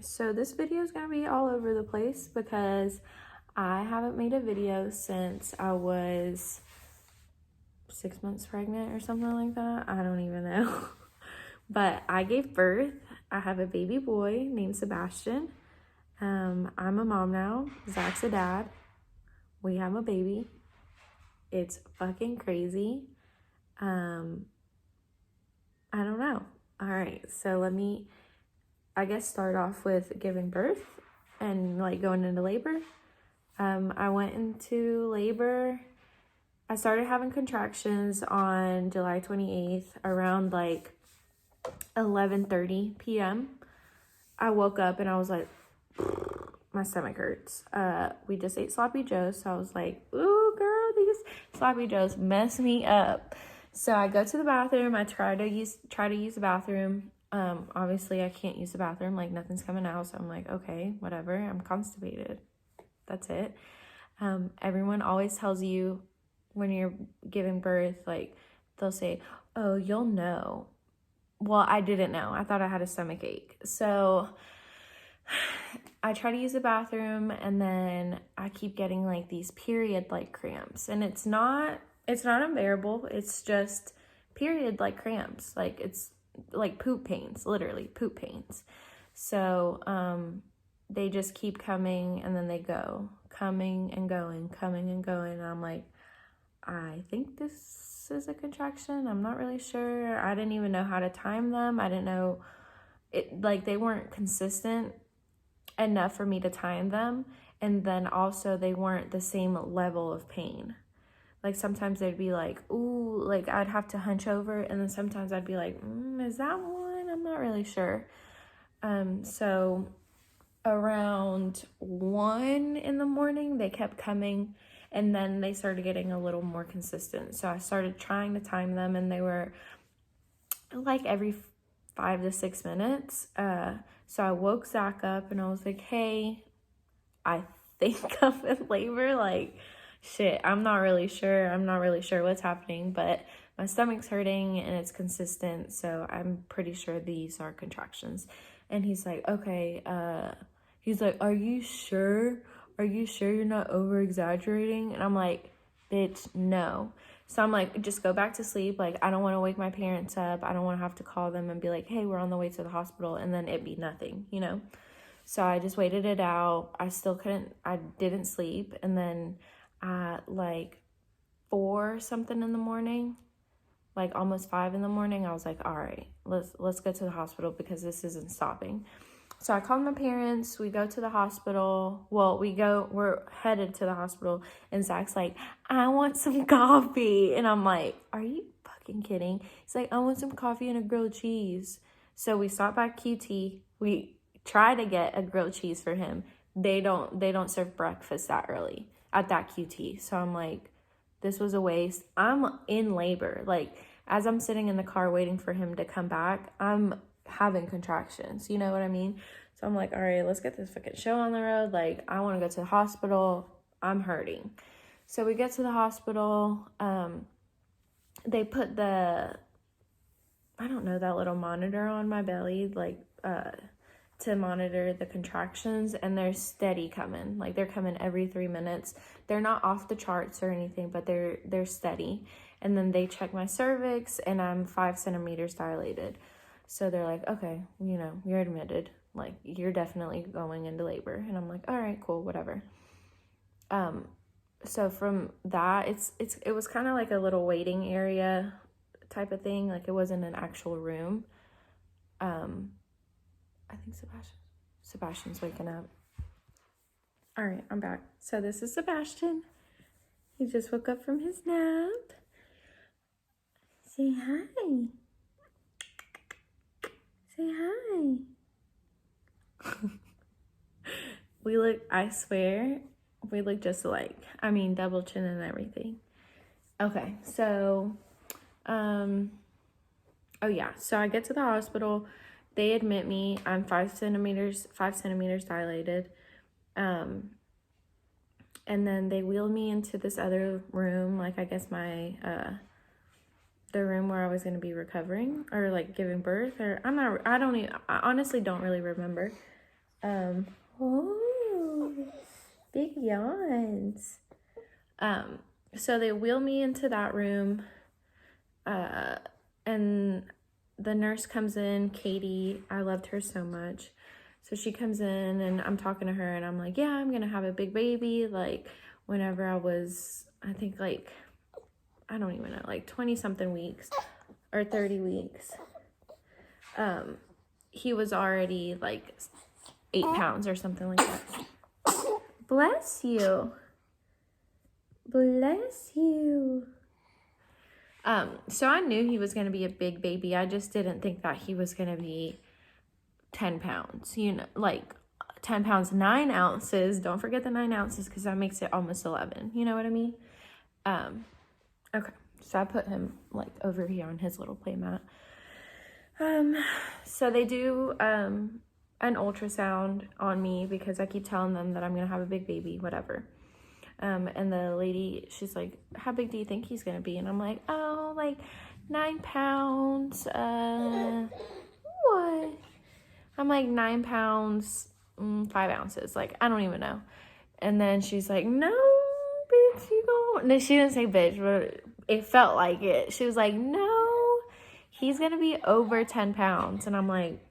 So this video is gonna be all over the place because I haven't made a video since I was 6 months pregnant or something like that. I don't even know. But I gave birth. I have a baby boy named Sebastian. I'm a mom now. Zach's a dad. We have a baby. It's fucking crazy. I don't know. All right, so let me, I guess, start off with giving birth and like going into labor. I went into labor. I started having contractions on July 28th around like 11:30 p.m. I woke up and I was like, my stomach hurts. We just ate sloppy joes, so I was like, ooh, girl, these sloppy joes mess me up. So I go to the bathroom. I try to use the bathroom. Obviously I can't use the bathroom, like nothing's coming out, so I'm like, okay, whatever, I'm constipated. That's it. Everyone always tells you when you're giving birth, like they'll say, oh, you'll know. Well, I didn't know. I thought I had a stomach ache. So I try to use the bathroom and then I keep getting like these period like cramps, and it's not unbearable. It's just period like cramps. Like it's like poop pains, literally poop pains. So they just keep coming and then they go, coming and going, coming and going. And I'm like, I think this is a contraction. I'm not really sure. I didn't even know how to time them. I didn't know it, like they weren't consistent enough for me to time them. And then also they weren't the same level of pain. Like sometimes they'd be like, ooh, like I'd have to hunch over. And then sometimes I'd be like, is that one? I'm not really sure. So around 1 in the morning, they kept coming, and then they started getting a little more consistent. So I started trying to time them, and they were like every 5 to 6 minutes. So I woke Zach up and I was like, hey, I think I'm in labor. Like, shit, I'm not really sure what's happening, but my stomach's hurting and it's consistent, so I'm pretty sure these are contractions. And he's like, okay, he's like, are you sure you're not over exaggerating? And I'm like, bitch, no. So I'm like, just go back to sleep. Like, I don't want to wake my parents up. I don't want to have to call them and be like, hey, we're on the way to the hospital, and then it be nothing, you know? So I just waited it out. I didn't sleep. And then at like 4 something in the morning, like almost 5 in the morning, I was like, all right, let's go to the hospital because this isn't stopping. So I called my parents. We go to the hospital. Well, we're headed to the hospital, and Zach's like, I want some coffee. And I'm like, are you fucking kidding? He's like, I want some coffee and a grilled cheese. So we stopped by QT. We try to get a grilled cheese for him. They don't serve breakfast that early at that QT. So I'm like, this was a waste. I'm in labor. Like, as I'm sitting in the car waiting for him to come back, I'm having contractions. You know what I mean? So I'm like, all right, let's get this fucking show on the road. Like, I want to go to the hospital. I'm hurting. So we get to the hospital. They put that little monitor on my belly, like, to monitor the contractions, and they're steady coming. Like, they're coming every 3 minutes. They're not off the charts or anything, but they're steady. And then they check my cervix, and I'm 5 centimeters dilated. So they're like, okay, you know, you're admitted. Like, you're definitely going into labor. And I'm like, all right, cool, whatever. So from that, it was kind of like a little waiting area type of thing. Like, it wasn't an actual room. I think Sebastian's waking up. All right, I'm back. So this is Sebastian. He just woke up from his nap. Say hi. Say hi. I swear, we look just alike. I mean, double chin and everything. Okay, so, oh yeah, so I get to the hospital. They admit me. I'm 5 centimeters dilated. And then they wheeled me into this other room, like I guess the room where I was going to be recovering or like giving birth, or I honestly don't really remember. Oh, big yawns. So they wheel me into that room, and the nurse comes in, Katie. I loved her so much. So she comes in and I'm talking to her and I'm like, yeah, I'm gonna have a big baby. Like whenever I was, I think like, I don't even know, like 20 something weeks or 30 weeks. He was already like 8 pounds or something like that. Bless you. Bless you. So I knew he was going to be a big baby. I just didn't think that he was going to be 10 pounds, you know, like 10 pounds, 9 ounces. Don't forget the 9 ounces because that makes it almost 11. You know what I mean? Okay. So I put him like over here on his little play mat. So they do, an ultrasound on me because I keep telling them that I'm going to have a big baby, whatever. And the lady, she's like, how big do you think he's gonna be? And I'm like, oh, like 9 pounds, what? I'm like 9 pounds, 5 ounces, like, I don't even know. And then she's like, no, bitch, you don't. No, she didn't say bitch, but it felt like it. She was like, no, he's gonna be over 10 pounds. And I'm like,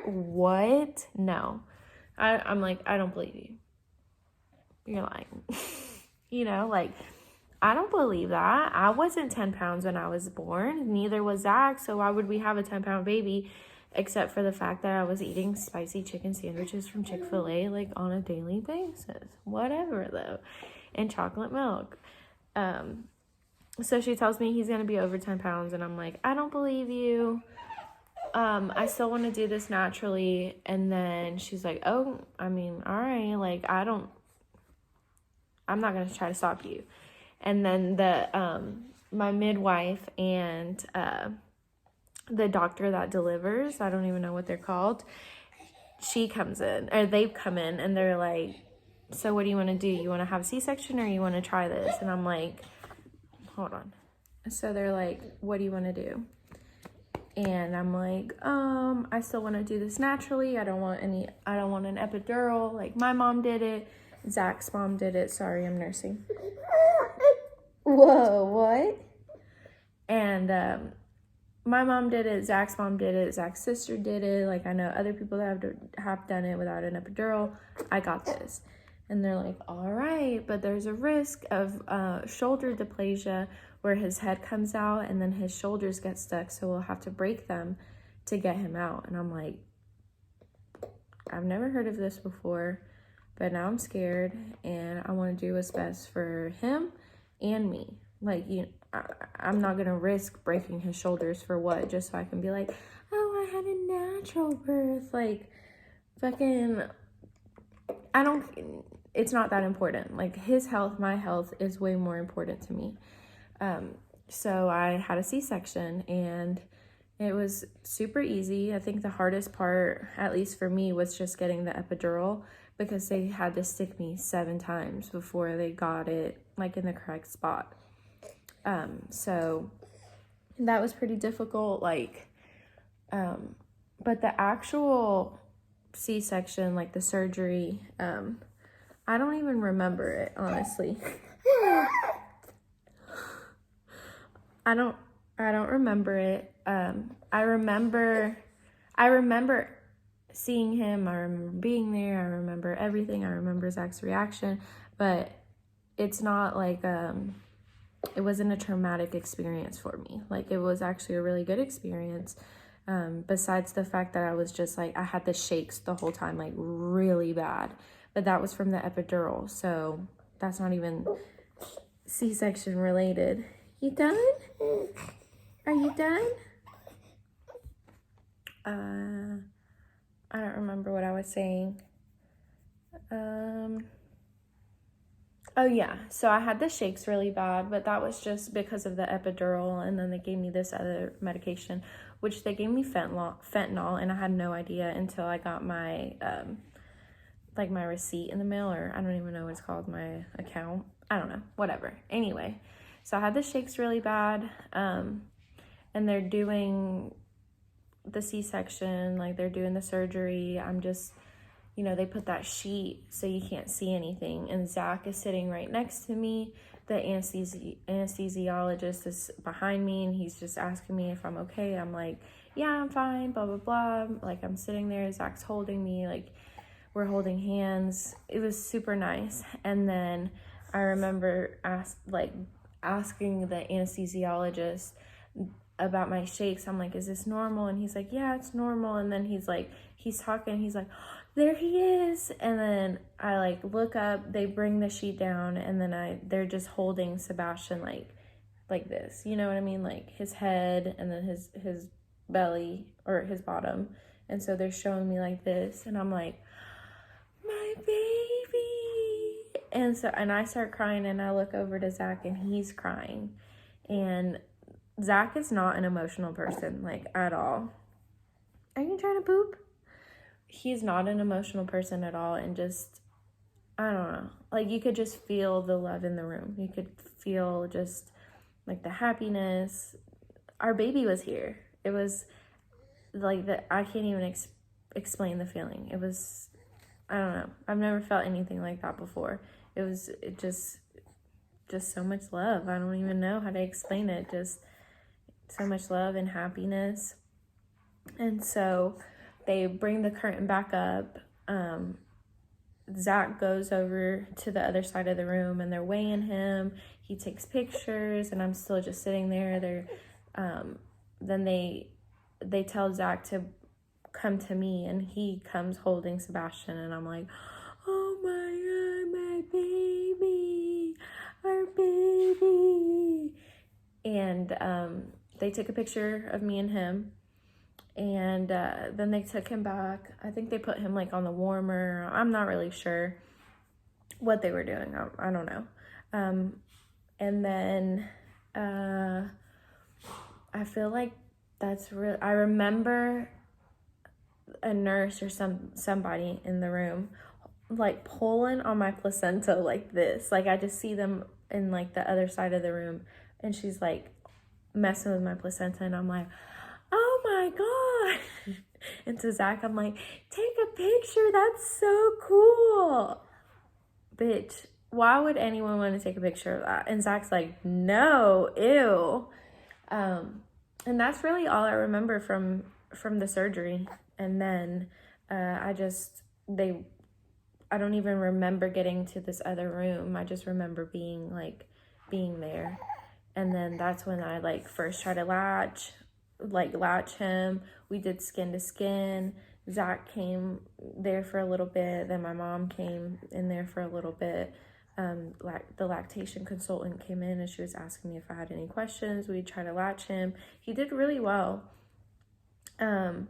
what? No. I'm like, I don't believe you. You're lying. You know, like, I don't believe that. I wasn't 10 pounds when I was born. Neither was Zach. So why would we have a 10-pound baby except for the fact that I was eating spicy chicken sandwiches from Chick-fil-A like on a daily basis? Whatever, though. And chocolate milk. So she tells me he's going to be over 10 pounds. And I'm like, I don't believe you. I still want to do this naturally. And then she's like, oh, I mean, all right. Like, I'm not going to try to stop you. And then my midwife and the doctor that delivers, I don't even know what they're called, she comes in, or they've come in, and they're like, so what do you want to do? You want to have a C-section or you want to try this? And I'm like, hold on. So they're like, what do you want to do? And I'm like, I still want to do this naturally. I don't want an epidural. Like my mom did it. Zach's mom did it. Sorry, I'm nursing. Whoa, what? And my mom did it. Zach's mom did it. Zach's sister did it. Like I know other people that have done it without an epidural. I got this. And they're like, all right, but there's a risk of shoulder dysplasia where his head comes out and then his shoulders get stuck. So we'll have to break them to get him out. And I'm like, I've never heard of this before. But now I'm scared, and I want to do what's best for him and me. Like, I'm not going to risk breaking his shoulders for what? Just so I can be like, oh, I had a natural birth. Like, fucking, it's not that important. Like, his health, my health is way more important to me. So I had a C-section, and it was super easy. I think the hardest part, at least for me, was just getting the epidural, because they had to stick me 7 times before they got it like in the correct spot. So that was pretty difficult. Like, but the actual C-section, like the surgery, I don't even remember it, honestly. I don't remember it. I remember seeing him. I remember being there. I remember everything. I remember Zach's reaction, but it's not like, it wasn't a traumatic experience for me. Like, it was actually a really good experience. Besides the fact that I was just like, I had the shakes the whole time, like really bad, but that was from the epidural. So that's not even C-section related. You done? Are you done? I don't remember what I was saying. Oh yeah, so I had the shakes really bad, but that was just because of the epidural, and then they gave me this other medication, which they gave me fentanyl, and I had no idea until I got my, like my receipt in the mail, or I don't even know what it's called, my account. I don't know, whatever. Anyway, so I had the shakes really bad, and they're doing the C-section, like they're doing the surgery. I'm just, you know, they put that sheet so you can't see anything. And Zach is sitting right next to me. The anesthesiologist is behind me, and he's just asking me if I'm okay. I'm like, yeah, I'm fine, blah, blah, blah. Like, I'm sitting there, Zach's holding me, like, we're holding hands. It was super nice. And then I remember asking the anesthesiologist about my shakes. I'm like, is this normal? And he's like, yeah, it's normal. And then he's talking, he's like, there he is. And then I like look up, they bring the sheet down, and then they're just holding Sebastian like this, you know what I mean? Like his head and then his belly or his bottom. And so they're showing me like this, and I'm like, my baby. And I start crying, and I look over to Zach, and he's crying. And Zach is not an emotional person, like, at all. Are you trying to poop? He's not an emotional person at all, and just, I don't know. Like, you could just feel the love in the room. You could feel just, like, the happiness. Our baby was here. It was, like, I can't even explain the feeling. It was, I don't know. I've never felt anything like that before. It just so much love. I don't even know how to explain it. Just so much love and happiness. And so they bring the curtain back up. Zach goes over to the other side of the room, and they're weighing him. He takes pictures, and I'm still just sitting there. Then they tell Zach to come to me, and he comes holding Sebastian, and I'm like, oh my God, my baby, our baby. And they took a picture of me and him. And then they took him back. I think they put him like on the warmer. I'm not really sure what they were doing. I don't know. And then I feel like that's real. I remember a nurse or somebody in the room like pulling on my placenta like this. Like, I just see them in like the other side of the room, and she's like messing with my placenta, and I'm like, oh my God. And to Zach, I'm like, take a picture. That's so cool. Bitch, why would anyone want to take a picture of that? And Zach's like, no, ew. And that's really all I remember from the surgery. And then I don't even remember getting to this other room. I just remember being there. And then that's when I like first tried to latch him. We did skin to skin. Zach came there for a little bit. Then my mom came in there for a little bit. The lactation consultant came in, and she was asking me if I had any questions. We tried to latch him. He did really well. And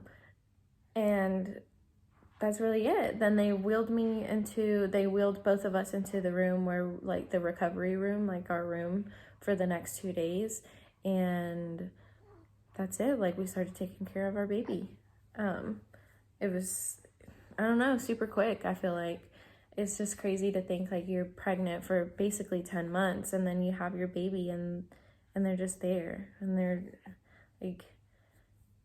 that's really it. Then they wheeled both of us into the room where, like, the recovery room, like our room for the next 2 days. And that's it. Like, we started taking care of our baby. It was, I don't know, super quick. I feel like it's just crazy to think like you're pregnant for basically 10 months, and then you have your baby, and they're just there, and they're like,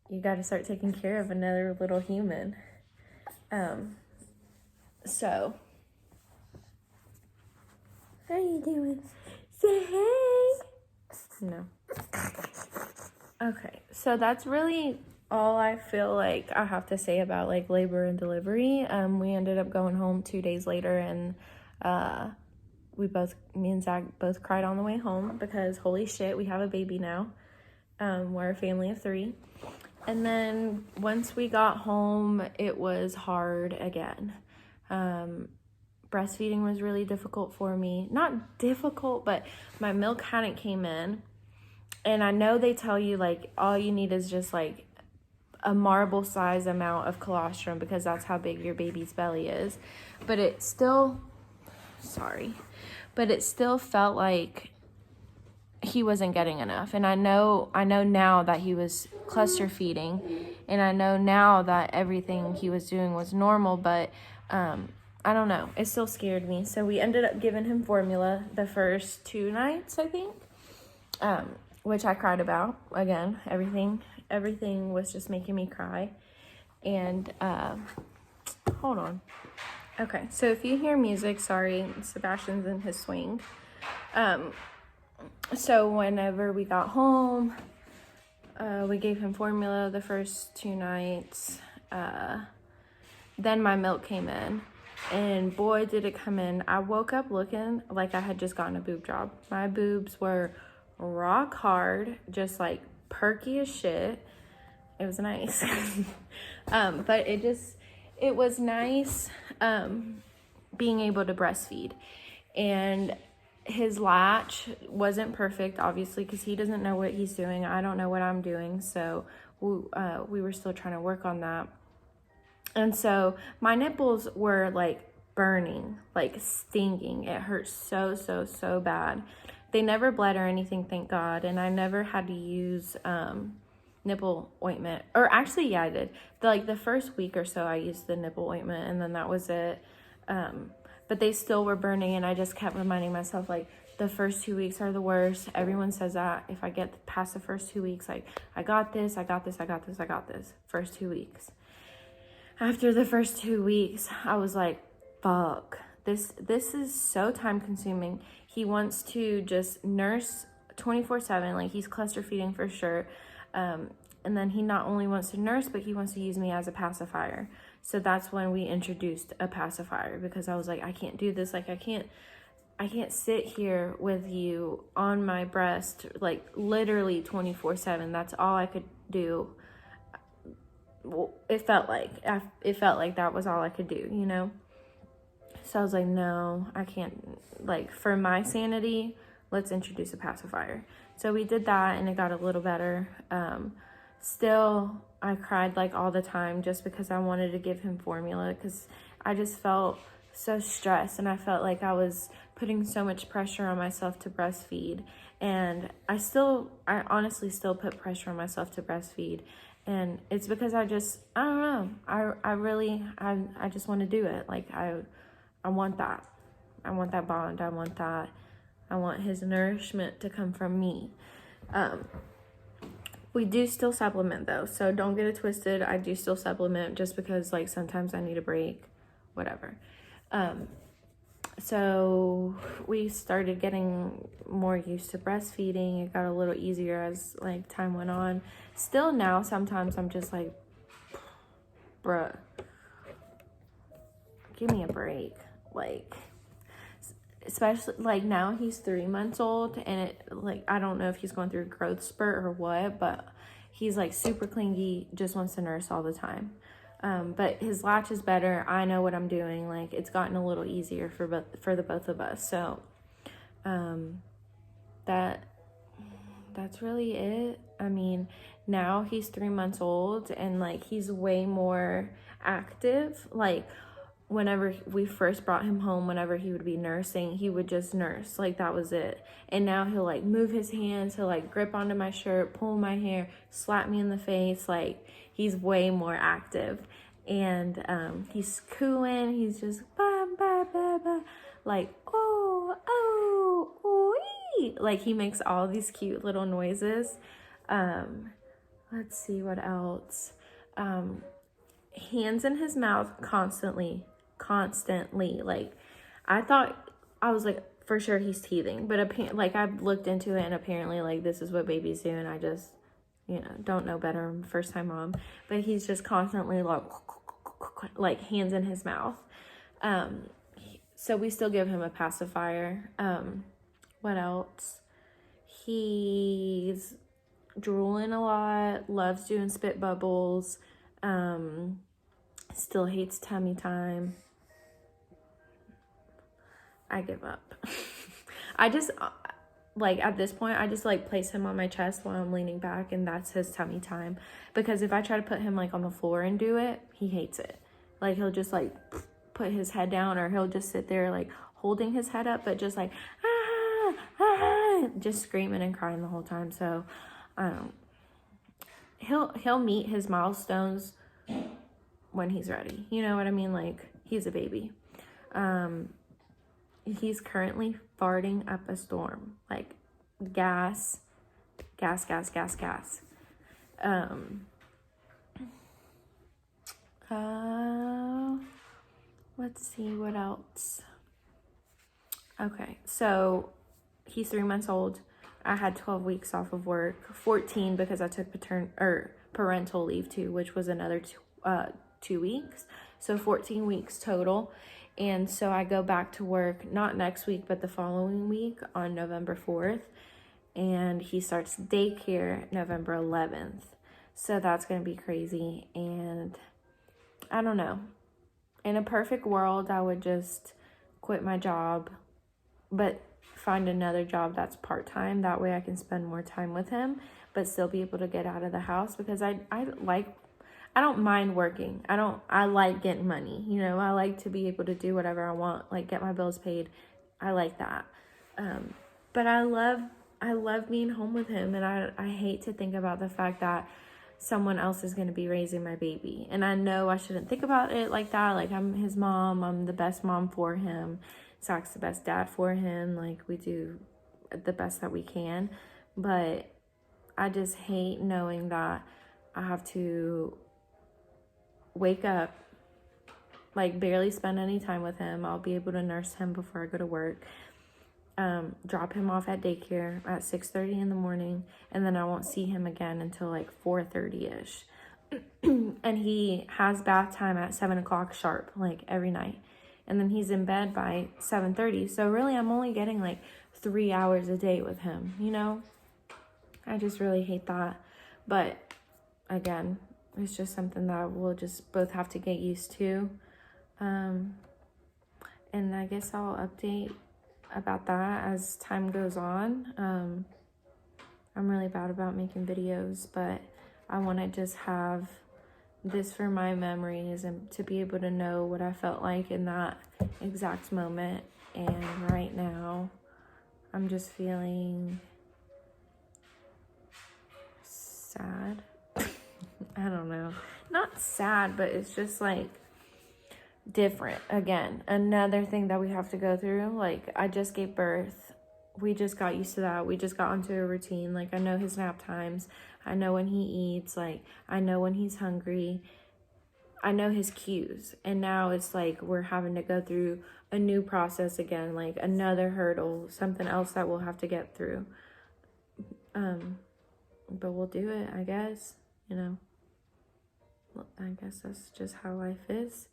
you got to start taking care of another little human. So how are you doing? Say hey. No. Okay, so that's really all I feel like I have to say about like labor and delivery. We ended up going home 2 days later, and me and Zach both cried on the way home because holy shit, we have a baby now. We're a family of 3. And then once we got home, it was hard again. Breastfeeding was really difficult for me. Not difficult, but my milk hadn't came in. And I know they tell you, like, all you need is just, like, a marble size amount of colostrum because that's how big your baby's belly is. But it still felt like he wasn't getting enough. And I know now that he was cluster feeding, and I know now that everything he was doing was normal, but I don't know. It still scared me. So we ended up giving him formula the first 2 nights, I think, which I cried about. Again, everything everything was just making me cry. And hold on. Okay, so if you hear music, sorry, Sebastian's in his swing. So whenever we got home, we gave him formula the first 2 nights. Then my milk came in, and boy, did it come in. I woke up looking like I had just gotten a boob job. My boobs were rock hard, just like perky as shit. It was nice. But it was nice being able to breastfeed. And his latch wasn't perfect, obviously, because he doesn't know what he's doing. I don't know what I'm doing. So we were still trying to work on that. And so my nipples were like burning, like stinging. It hurt so bad. They never bled or anything, thank God. And I never had to use nipple ointment. Or actually, yeah, I did. The first week or so I used the nipple ointment, and then that was it. But they still were burning, and I just kept reminding myself, like, the first 2 weeks are the worst. Everyone says that. If I get past the first 2 weeks, like, I got this. First 2 weeks. After the first 2 weeks, I was like, fuck, this is so time consuming. He wants to just nurse 24/7, like he's cluster feeding for sure. And then he not only wants to nurse, but he wants to use me as a pacifier. So that's when we introduced a pacifier, because I was like, I can't do this. Like, I can't sit here with you on my breast, like literally 24/7. That's all I could do. It felt like that was all I could do, you know? So I was like, no, I can't, like, for my sanity, let's introduce a pacifier. So we did that, and it got a little better. Still, I cried like all the time just because I wanted to give him formula, because I just felt so stressed, and I felt like I was putting so much pressure on myself to breastfeed. And I honestly still put pressure on myself to breastfeed. And it's because I don't know. I just want to do it. Like, I want that. I want that bond. I want his nourishment to come from me. We do still supplement though. So don't get it twisted. I do still supplement just because, like, sometimes I need a break, whatever. So we started getting more used to breastfeeding. It got a little easier as, like, time went on. Still now, sometimes I'm just like, bruh, give me a break. Like, especially, like, now he's 3 months old, and it, like, I don't know if he's going through a growth spurt or what, but he's, like, super clingy, just wants to nurse all the time. But his latch is better. I know what I'm doing. Like, it's gotten a little easier for the both of us. So, that's really it. I mean, now he's 3 months old, and, like, he's way more active. Like, whenever we first brought him home, whenever he would be nursing, he would just nurse. Like, that was it. And now he'll, like, move his hands. He'll, like, grip onto my shirt, pull my hair, slap me in the face. Like, he's way more active. And he's cooing. He's just ba ba ba ba, like, ooh, like, he makes all these cute little noises. Let's see what else. Hands in his mouth constantly. Like, I was like, for sure he's teething, but like, I've looked into it, and apparently, like, this is what babies do, and I just, you know, don't know better. I'm a first time mom, but he's just constantly like hands in his mouth. So we still give him a pacifier. What else? He's drooling a lot, loves doing spit bubbles, still hates tummy time. I give up. I just, like, at this point, I just, like, place him on my chest while I'm leaning back, and that's his tummy time. Because if I try to put him, like, on the floor and do it, he hates it. Like, he'll just, like, put his head down, or he'll just sit there, like, holding his head up, but just, like, just screaming and crying the whole time. So, he'll meet his milestones when he's ready. You know what I mean? Like, he's a baby. He's currently farting up a storm, like gas. Let's see what else. Okay, so he's 3 months old. I had 12 weeks off of work, 14 because I took parental leave too, which was another 2 weeks. So 14 weeks total. And so I go back to work, not next week, but the following week on November 4th. And he starts daycare November 11th. So that's going to be crazy. And I don't know. In a perfect world, I would just quit my job, but find another job that's part-time. That way I can spend more time with him, but still be able to get out of the house, because I don't mind working. I like getting money. You know, I like to be able to do whatever I want, like get my bills paid. I like that. But I love being home with him, and I hate to think about the fact that someone else is going to be raising my baby. And I know I shouldn't think about it like that. Like, I'm his mom. I'm the best mom for him. Zach's the best dad for him. Like, we do the best that we can. But I just hate knowing that I have to wake up, like, barely spend any time with him. I'll be able to nurse him before I go to work. Drop him off at daycare at 6:30 in the morning, and then I won't see him again until like 4:30ish. And he has bath time at 7 o'clock sharp, like every night. And then he's in bed by 7:30. So really, I'm only getting like 3 hours a day with him, you know? I just really hate that. But again, it's just something that we'll just both have to get used to. And I guess I'll update about that as time goes on. I'm really bad about making videos, but I want to just have this for my memories and to be able to know what I felt like in that exact moment. And right now, I'm just feeling sad. I don't know. Not sad, but it's just like different. Again, another thing that we have to go through. Like, I just gave birth. We just got used to that. We just got onto a routine. Like, I know his nap times. I know when he eats. Like, I know when he's hungry. I know his cues. And now it's like we're having to go through a new process again. Like, another hurdle. Something else that we'll have to get through. But we'll do it, I guess. You know. Well, I guess that's just how life is.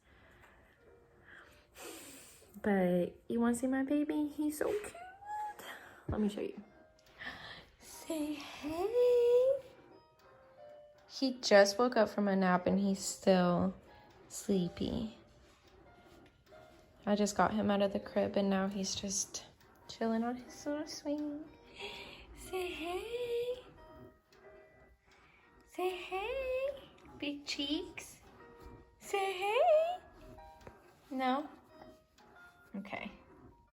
But you want to see my baby? He's so cute. Let me show you. Say hey. He just woke up from a nap and he's still sleepy. I just got him out of the crib and now he's just chilling on his little swing. Say hey. Say hey. Big cheeks. Say hey. No? Okay.